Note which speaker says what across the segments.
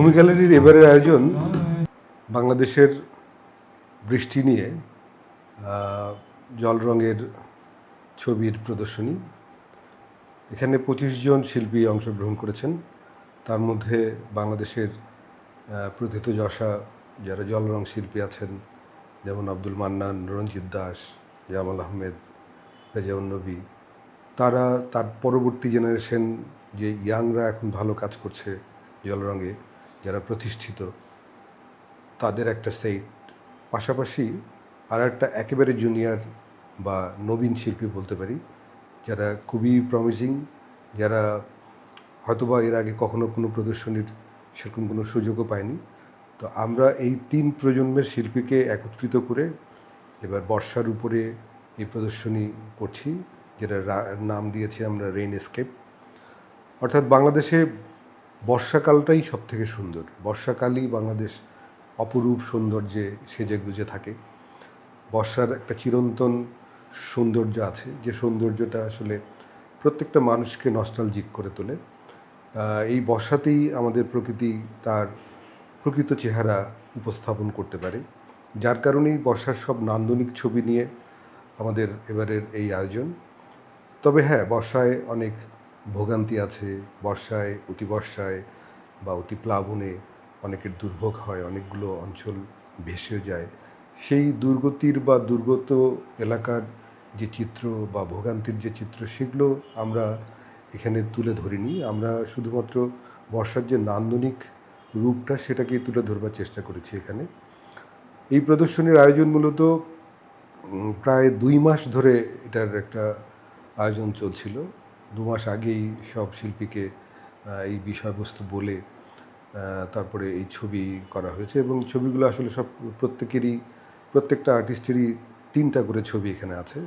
Speaker 1: ভূমি গ্যালারির এবারের আয়োজন বাংলাদেশের বৃষ্টি নিয়ে জল রঙের ছবির প্রদর্শনী। এখানে 25 জন শিল্পী অংশগ্রহণ করেছেন। তার মধ্যে বাংলাদেশের প্রথিতযশা যারা জল রং শিল্পী আছেন, যেমন আব্দুল মান্নান, রঞ্জিত দাস, জামাল আহমেদ, রেজাউন নবী, তারা তার পরবর্তী জেনারেশন যে ইয়াংরা এখন ভালো কাজ করছে জল রঙে, যারা প্রতিষ্ঠিত, তাদের একটা সেট, পাশাপাশি আর একটা একেবারে জুনিয়র বা নবীন শিল্পী বলতে পারি, যারা খুবই প্রমিজিং, যারা হয়তোবা এর আগে কখনো কোনো প্রদর্শনীর সেরকম কোনো সুযোগও পায়নি। তো আমরা এই 3 প্রজন্মের শিল্পীকে একত্রিত করে এবার বর্ষার উপরে এই প্রদর্শনী করছি, যেটা নাম দিয়েছি আমরা রেইন এস্কেপ। অর্থাৎ বাংলাদেশে বর্ষাকালটাই সব থেকে সুন্দর। বর্ষাকালই বাংলাদেশ অপরূপ সৌন্দর্যে সেজে গুজে থাকে। বর্ষার একটা চিরন্তন সৌন্দর্য আছে, যে সৌন্দর্যটা আসলে প্রত্যেকটা মানুষকে নস্টালজিক করে তোলে। এই বর্ষাতেই আমাদের প্রকৃতি তার প্রকৃত চেহারা উপস্থাপন করতে পারে, যার কারণেই বর্ষার সব নান্দনিক ছবি নিয়ে আমাদের এবারের এই আয়োজন। তবে হ্যাঁ, বর্ষায় অনেক ভোগান্তি আছে। বর্ষায়, অতিবর্ষায় বা অতি প্লাবনে অনেকের দুর্ভোগ হয়, অনেকগুলো অঞ্চল ভেসে যায়। সেই দুর্গতির বা দুর্গত এলাকার যে চিত্র বা ভোগান্তির যে চিত্র, সেগুলো আমরা এখানে তুলে ধরিনি। আমরা শুধুমাত্র বর্ষার যে নান্দনিক রূপটা, সেটাকেই তুলে ধরবার চেষ্টা করেছি এখানে। এই প্রদর্শনীর আয়োজন মূলত প্রায় 2 মাস ধরে এটার একটা আয়োজন চলছিল। 2 মাস আগেই সব শিল্পীকে এই বিষয়বস্তু বলে তারপরে এই ছবি করা হয়েছে, এবং ছবিগুলো আসলে সব প্রত্যেকটা আর্টিস্টেরই 3টা করে ছবি এখানে আছে।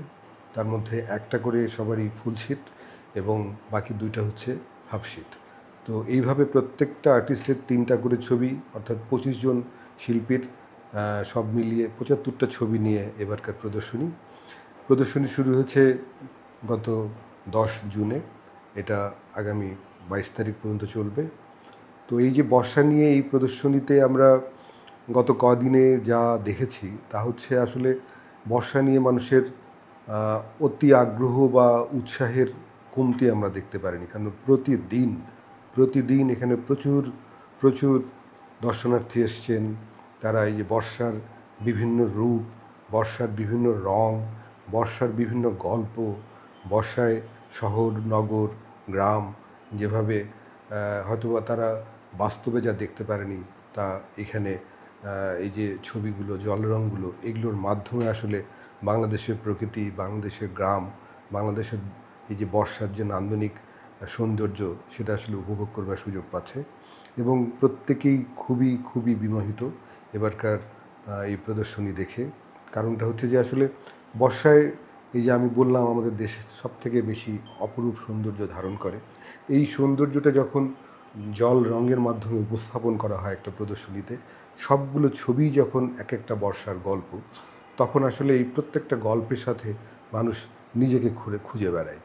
Speaker 1: তার মধ্যে একটা করে সবারই ফুল শিট এবং বাকি 2টা হচ্ছে হাফ শিট। তো এইভাবে প্রত্যেকটা আর্টিস্টের 3টা করে ছবি, অর্থাৎ 25 জন শিল্পীর সব মিলিয়ে 75টা ছবি নিয়ে এবারকার প্রদর্শনী শুরু হয়েছে গত 10 জুনে। এটা আগামী 22 তারিখ পর্যন্ত চলবে। তো এই যে বর্ষা নিয়ে এই প্রদর্শনীতে আমরা গত কদিনে যা দেখেছি, তা হচ্ছে আসলে বর্ষা নিয়ে মানুষের অতি আগ্রহ বা উৎসাহের কমতি আমরা দেখতে পারিনি। কারণ প্রতিদিন এখানে প্রচুর দর্শনার্থী এসছেন। তারা এই যে বর্ষার বিভিন্ন রূপ, বর্ষার বিভিন্ন রং, বর্ষার বিভিন্ন গল্প, বর্ষায় শহর, নগর, গ্রাম যেভাবে হয়তোবা তারা বাস্তবে যা দেখতে পারেনি, তা এখানে এই যে ছবিগুলো, জলরঙগুলো, এগুলোর মাধ্যমে আসলে বাংলাদেশের প্রকৃতি, বাংলাদেশের গ্রাম, বাংলাদেশের এই যে বর্ষার যে নান্দনিক সৌন্দর্য, সেটা আসলে উপভোগ করবার সুযোগ পাচ্ছে। এবং প্রত্যেকেই খুবই বিমোহিত এবারকার এই প্রদর্শনী দেখে। কারণটা হচ্ছে যে আসলে বর্ষায়, এই যে আমি বললাম, আমাদের দেশে সবথেকে বেশি অপরূপ সৌন্দর্য ধারণ করে। এই সৌন্দর্যটা যখন জল রঙের মাধ্যমে উপস্থাপন করা হয় একটা প্রদর্শনীতে, সবগুলো ছবি যখন এক একটা বর্ষার গল্প, তখন আসলে এই প্রত্যেকটা গল্পের সাথে মানুষ নিজেকে খুঁজে বেড়ায়।